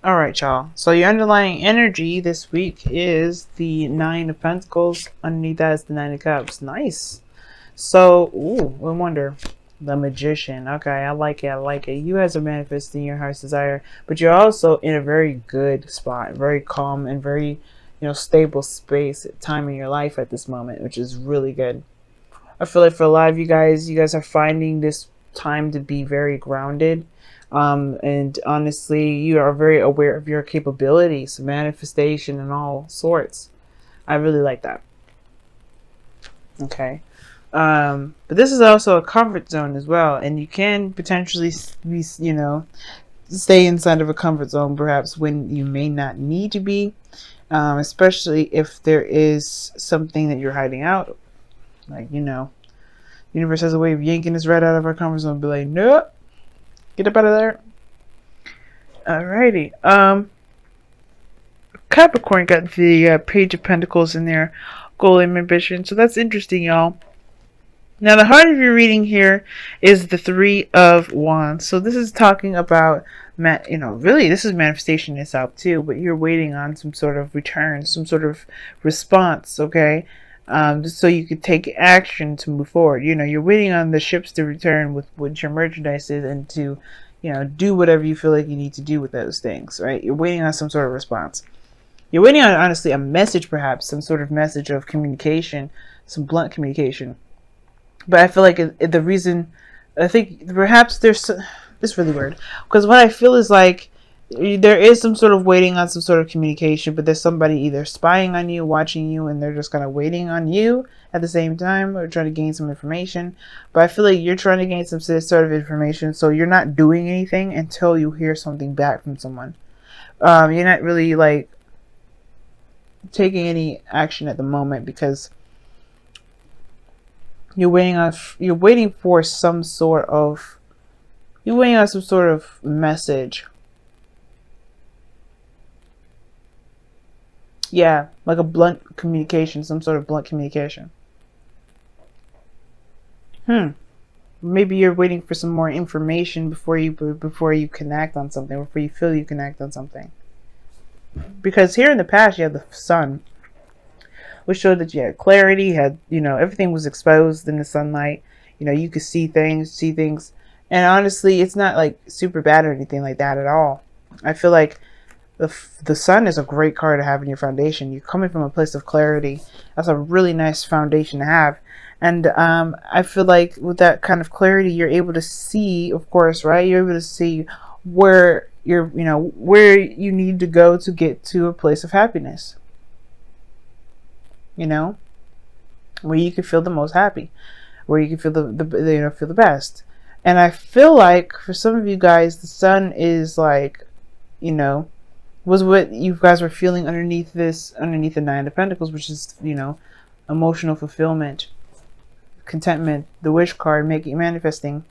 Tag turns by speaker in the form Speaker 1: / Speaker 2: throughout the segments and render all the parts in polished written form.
Speaker 1: All right, y'all. So your underlying energy this week is the Nine of Pentacles. Underneath that is the Nine of Cups. Nice. So, ooh, I wonder. The Magician. Okay, I like it. I like it. You guys are manifesting your heart's desire, but you're also in a very good spot, very calm and very, stable space, time in your life at this moment, which is really good. I feel like for a lot of you guys are finding this time to be very grounded. And honestly, you are very aware of your capabilities, manifestation, and all sorts. I really like that. Okay. But this is also a comfort zone as well, and you can potentially be, stay inside of a comfort zone perhaps when you may not need to be, especially if there is something that you're hiding out. Like, universe has a way of yanking us right out of our comfort zone and be like, nope, get up out of there. Alrighty. Capricorn got the Page of Pentacles in their goal and ambition, so that's interesting, y'all. Now, the heart of your reading here is the Three of Wands. So this is talking about, really, this is manifestation itself too, but you're waiting on some sort of return, some sort of response, okay? Just so you could take action to move forward. You're waiting on the ships to return with what your merchandise is and to, do whatever you feel like you need to do with those things, right? You're waiting on some sort of response. You're waiting on, honestly, a message, perhaps, some sort of message of communication, some blunt communication. But I feel like the reason, I think perhaps it's really weird, because what I feel is like there is some sort of waiting on some sort of communication, but there's somebody either spying on you, watching you, and they're just kind of waiting on you at the same time, or trying to gain some information. But I feel like you're trying to gain some sort of information, so you're not doing anything until you hear something back from someone. You're not really like taking any action at the moment because you're waiting for some sort of message. Yeah, like a blunt communication, some sort of blunt communication. Maybe you're waiting for some more information before you connect on something, before you feel you connect on something. Because here in the past you have the Sun, which showed that you had clarity, everything was exposed in the sunlight. You could see things. And honestly, it's not like super bad or anything like that at all. I feel like the Sun is a great card to have in your foundation. You're coming from a place of clarity. That's a really nice foundation to have. And I feel like with that kind of clarity, you're able to see, of course, right? You're able to see where where you need to go to get to a place of happiness. Where you can feel the most happy, where you can feel feel the best. And I feel like for some of you guys, the Sun is like, was what you guys were feeling underneath the Nine of Pentacles, which is, emotional fulfillment, contentment, the wish card, manifesting.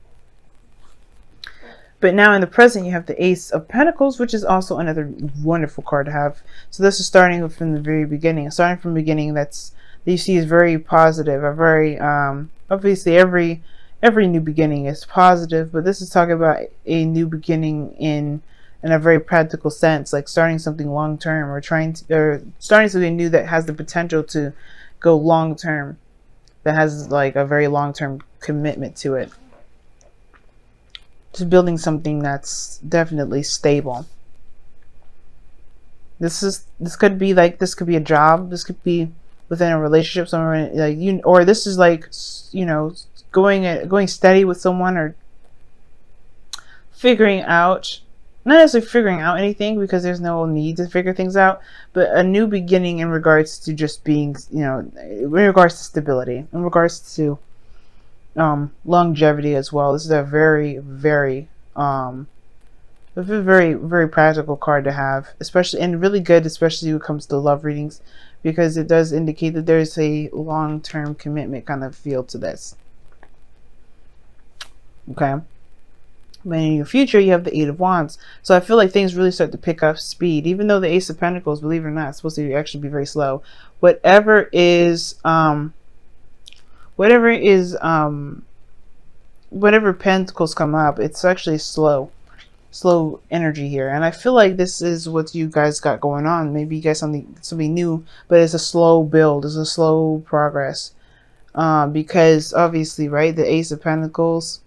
Speaker 1: But now in the present, you have the Ace of Pentacles, which is also another wonderful card to have. So this is starting from the very beginning. Starting from the beginning, that you see is very positive. A very obviously every new beginning is positive, but this is talking about a new beginning in a very practical sense, like starting something long term, or starting something new that has the potential to go long term, that has like a very long term commitment to it. To building something that's definitely stable. This could be a job. This could be within a relationship somewhere, or this is like, going steady with someone, or figuring out, not necessarily figuring out anything, because there's no need to figure things out, but a new beginning in regards to just being, in regards to stability, in regards to longevity as well. This is a very, very very practical card to have, especially, and really good, especially when it comes to love readings, because it does indicate that there's a long-term commitment kind of feel to this. Okay. But in your future, you have the Eight of Wands. So I feel like things really start to pick up speed, even though the Ace of Pentacles, believe it or not, is supposed to actually be very slow. Whatever Pentacles come up, it's actually slow. slow energy here. And I feel like this is what you guys got going on. Maybe you guys something new, but it's a slow build. It's a slow progress. Because obviously, right, the Ace of Pentacles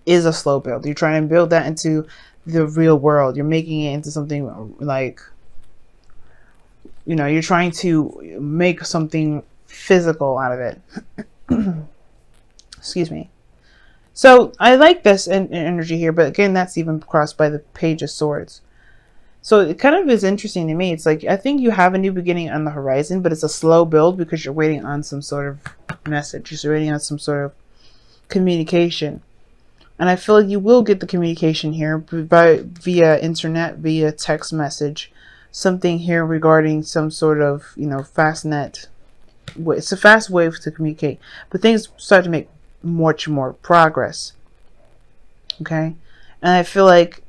Speaker 1: is a slow build. You're trying to build that into the real world. You're making it into something like, you know, you're trying to make something physical out of it. Excuse me. So I like this energy here, but again, that's even crossed by the Page of Swords. So it kind of is interesting to me. It's like, I think you have a new beginning on the horizon, but it's a slow build because you're waiting on some sort of message. You're waiting on some sort of communication. And I feel like you will get the communication here via internet, via text message. Something here regarding some sort of, you know, fast net. It's a fast way to communicate. But things start to make much more progress. Okay? And I feel like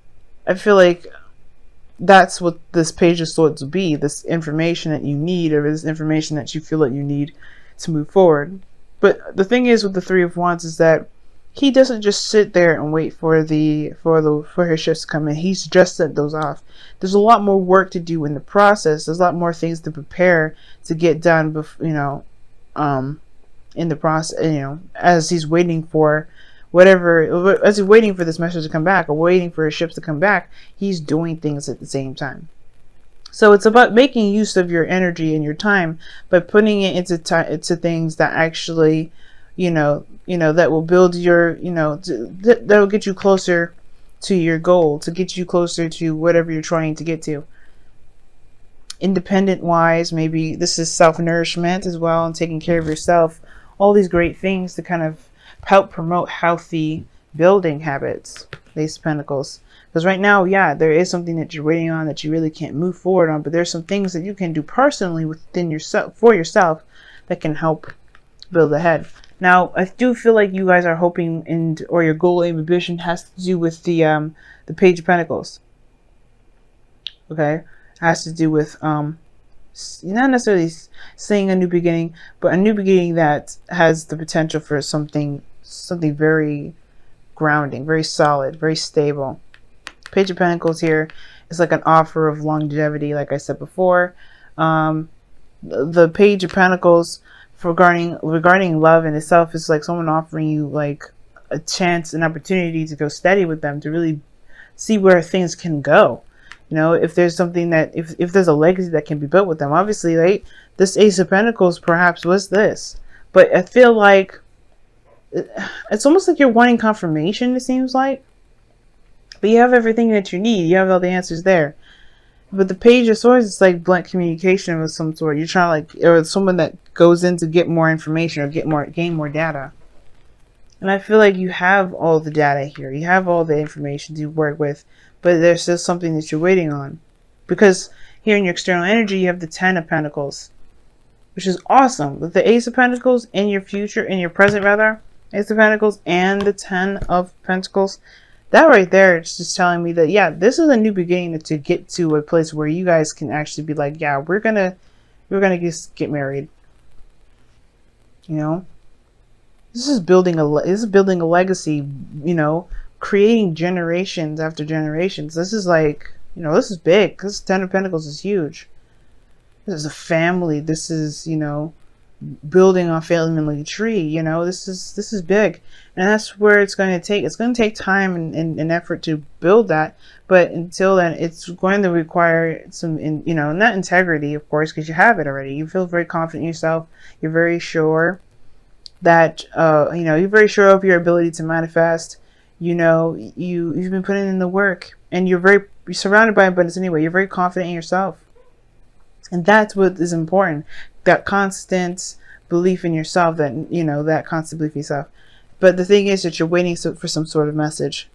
Speaker 1: that's what this Page of Swords will be. This information that you need, or this information that you feel that you need to move forward. But the thing is with the Three of Wands is that he doesn't just sit there and wait for his shifts to come in. He's just sent those off. There's a lot more work to do in the process. There's a lot more things to prepare to get done before, you know, in the process, you know, as he's waiting for whatever, as he's waiting for this message to come back, or waiting for his ships to come back, he's doing things at the same time. So it's about making use of your energy and your time by putting it into things that actually, you know, that will build your, you know, that will get you closer to your goal, to get you closer to whatever you're trying to get to. Independent wise, maybe this is self-nourishment as well, and taking care of yourself. All these great things to kind of help promote healthy building habits, Ace of Pentacles. Because right now, yeah, there is something that you're waiting on that you really can't move forward on, but there's some things that you can do personally within yourself, for yourself, that can help build ahead. Now, I do feel like you guys are hoping, or your goal, aim, ambition has to do with the Page of Pentacles. Okay, has to do with not necessarily saying a new beginning, but a new beginning that has the potential for something very grounding, very solid, very stable. Page of Pentacles here is like an offer of longevity, like I said before. The Page of Pentacles regarding love in itself is like someone offering you like a chance, an opportunity to go steady with them, to really see where things can go. You know, if there's something that, if there's a legacy that can be built with them. Obviously, right, this Ace of Pentacles perhaps was this. But I feel like it's almost like you're wanting confirmation, it seems like. But you have everything that you need. You have all the answers there. But the Page of Swords is like blunt communication with some sort. You're trying to, like, or someone that goes in to get more information or gain more data. And I feel like you have all the data here. You have all the information to work with, but there's still something that you're waiting on. Because here in your external energy, you have the Ten of Pentacles, which is awesome. With the Ace of Pentacles in your future, in your present rather, Ace of Pentacles and the Ten of Pentacles, that right there is just telling me that, yeah, this is a new beginning to get to a place where you guys can actually be like, yeah, we're gonna just get married. You know, this is building a legacy. You know, creating generations after generations. This is like, you know, this is big. This Ten of Pentacles is huge. This is a family. This is, you know, building a family tree. You know, this is big, and that's where it's going to take. It's going to take time and effort to build that. But until then, it's going to require some, you know, not integrity, of course, because you have it already. You feel very confident in yourself. You're very sure that you know, you're very sure of your ability to manifest. You know, you've been putting in the work, and you're surrounded by abundance anyway. You're very confident in yourself, and that's what is important. That constant belief in yourself, that, you know, that constant belief in yourself. But the thing is that you're waiting for some sort of message.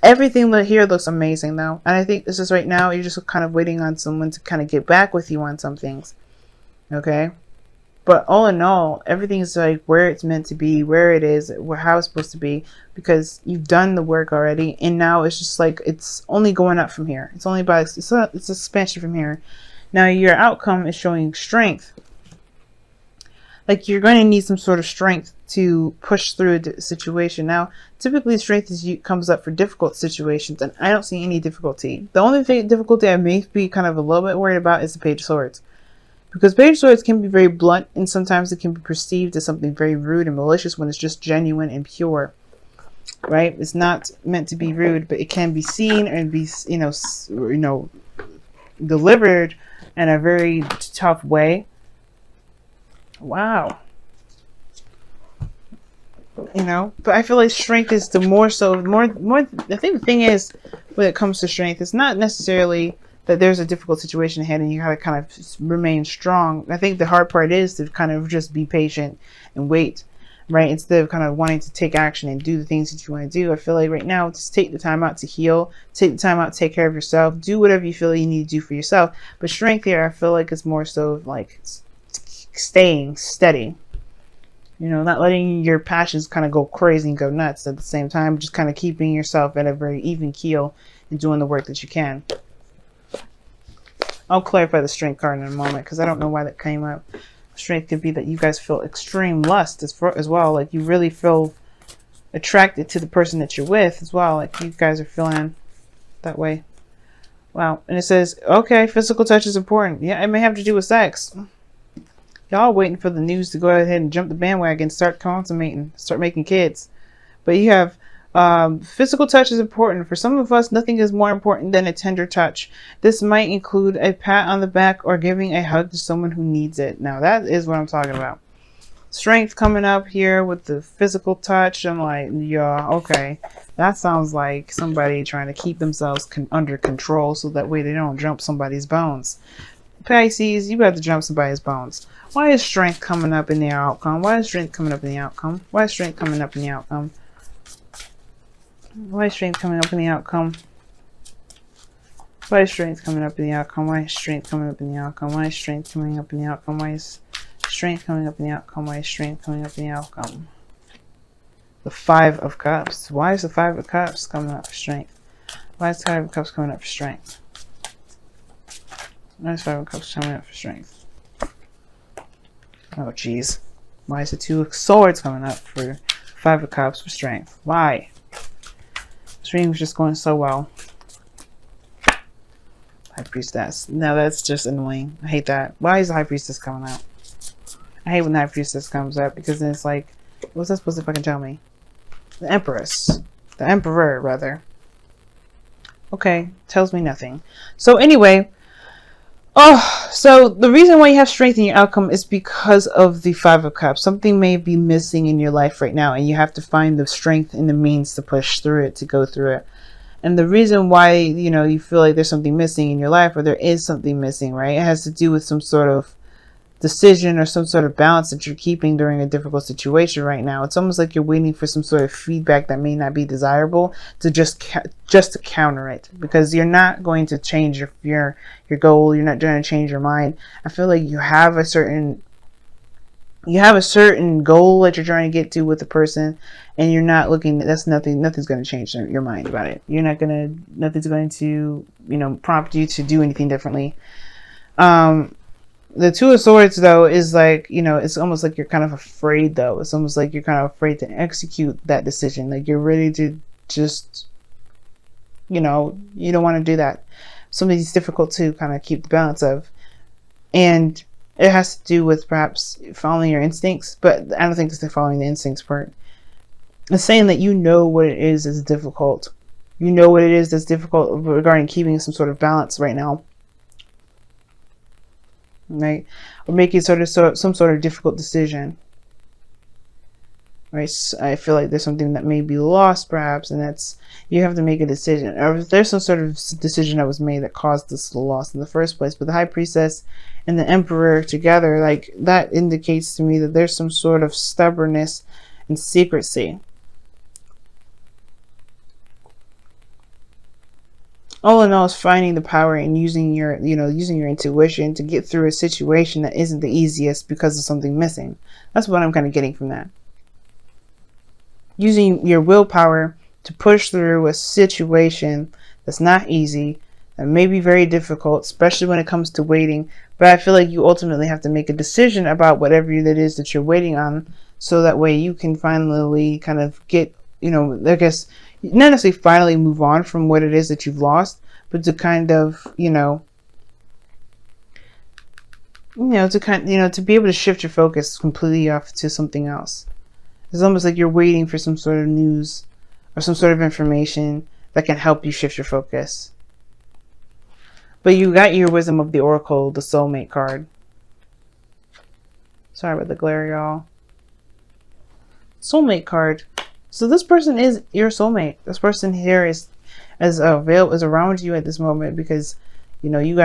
Speaker 1: Everything here looks amazing though, and I think this is right now you're just kind of waiting on someone to kind of get back with you on some things. Okay, but all in all, everything's like where it's meant to be, where it is, how it's supposed to be, because you've done the work already, and now it's just like it's only going up from here. It's only by it's expansion from here. Now your outcome is showing strength. like you're going to need some sort of strength to push through a situation. Now, typically strength comes up for difficult situations, and I don't see any difficulty. The only difficulty I may be kind of a little bit worried about is the Page of Swords. Because Page of Swords can be very blunt, and sometimes it can be perceived as something very rude and malicious when it's just genuine and pure. Right? It's not meant to be rude, but it can be seen and be, delivered in a very tough way. Wow. But I feel like strength is the more. I think the thing is, when it comes to strength, it's not necessarily that there's a difficult situation ahead and you gotta kind of remain strong. I think the hard part is to kind of just be patient and wait, right? Instead of kind of wanting to take action and do the things that you want to do. I feel like right now, just take the time out to heal, take the time out to take care of yourself, do whatever you feel you need to do for yourself. But strength here, I feel like it's more so like staying steady. Not letting your passions kind of go crazy and go nuts at the same time, just kind of keeping yourself at a very even keel and doing the work that you can. I'll clarify the strength card in a moment because I don't know why that came up. Strength could be that you guys feel extreme lust as well. Like you really feel attracted to the person that you're with as well. Like you guys are feeling that way. Wow. And it says, okay, physical touch is important. Yeah, it may have to do with sex. Y'all waiting for the news to go ahead and jump the bandwagon, start consummating, start making kids. But you have physical touch is important. For some of us, nothing is more important than a tender touch. This might include a pat on the back or giving a hug to someone who needs it. Now, that is what I'm talking about. Strength coming up here with the physical touch. I'm like, yeah, okay. That sounds like somebody trying to keep themselves under control so that way they don't jump somebody's bones. Pisces, you got to jump somebody's bones. Why is strength coming up in the outcome? Why is strength coming up in the outcome? Why is strength coming up in the outcome? Why is strength coming up in the outcome? Why is strength coming up in the outcome? Why is strength coming up in the outcome? Why is strength coming up in the outcome? Why is strength coming up in the outcome? Why is strength coming up in the outcome? The Five of Cups. Why is the Five of Cups coming up for strength? Why is the Five of Cups coming up for strength? Why is Five of Cups coming up for strength? Oh, jeez. Why is the Two of Swords coming up for Five of Cups for strength? Why? This reading was just going so well. High Priestess. No, that's just annoying. I hate that. Why is the High Priestess coming out? I hate when the High Priestess comes up because then it's like, what's that supposed to fucking tell me? The Empress. The Emperor, rather. Okay, tells me nothing. So anyway, so the reason why you have strength in your outcome is because of the Five of Cups. Something may be missing in your life right now, and you have to find the strength and the means to push through it, to go through it. And the reason why, you feel like there's something missing in your life, or there is something missing, right? It has to do with some sort of decision or some sort of balance that you're keeping during a difficult situation right now. It's almost like you're waiting for some sort of feedback that may not be desirable to just to counter it, because you're not going to change your goal. You're not going to change your mind. I feel like you have a certain goal that you're trying to get to with the person, and you're not looking. Nothing's going to change your mind about it. Nothing's going to prompt you to do anything differently. The Two of Swords, though, is like, it's almost like you're kind of afraid, though. It's almost like you're kind of afraid to execute that decision. Like you're ready to just, you don't want to do that. Something's difficult to kind of keep the balance of. And it has to do with perhaps following your instincts, but I don't think it's the following the instincts part. It's saying that what it is that's difficult. You know what it is that's difficult regarding keeping some sort of balance right now. Right? Or making some sort of difficult decision. Right? So I feel like there's something that may be lost perhaps, and that's, you have to make a decision. Or if there's some sort of decision that was made that caused this loss in the first place. But the High Priestess and the Emperor together, like, that indicates to me that there's some sort of stubbornness and secrecy. All in all, is finding the power and using your intuition to get through a situation that isn't the easiest because of something missing. That's what I'm kind of getting from that. Using your willpower to push through a situation that's not easy, It may be very difficult, especially when it comes to waiting, but I feel like you ultimately have to make a decision about whatever it is that you're waiting on, so that way you can finally kind of get, I guess, not necessarily finally move on from what it is that you've lost, but to kind of, to be able to shift your focus completely off to something else. It's almost like you're waiting for some sort of news or some sort of information that can help you shift your focus. But you got your Wisdom of the Oracle, the Soulmate card. Sorry about the glare, y'all. Soulmate card. So this person is your soulmate. This person here is around you at this moment because, you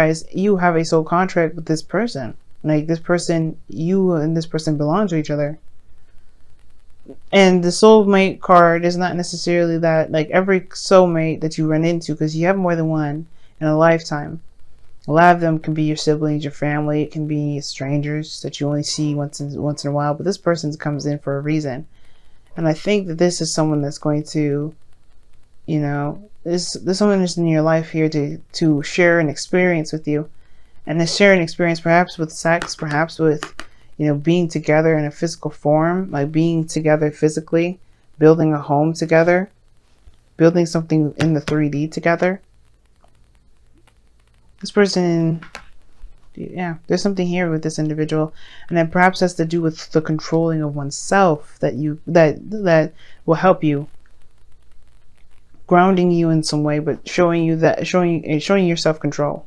Speaker 1: have a soul contract with this person. Like this person, you and this person belong to each other. And the soulmate card is not necessarily that, like every soulmate that you run into, because you have more than one in a lifetime. A lot of them can be your siblings, your family. It can be strangers that you only see once in a while. But this person comes in for a reason. And I think that this is someone that's going to, this someone is in your life here to share an experience with you. And to share an experience perhaps with sex, perhaps with, being together in a physical form, like being together physically, building a home together, building something in the 3D together. This person, there's something here with this individual, and that perhaps has to do with the controlling of oneself that will help you, grounding you in some way, but showing you your self-control.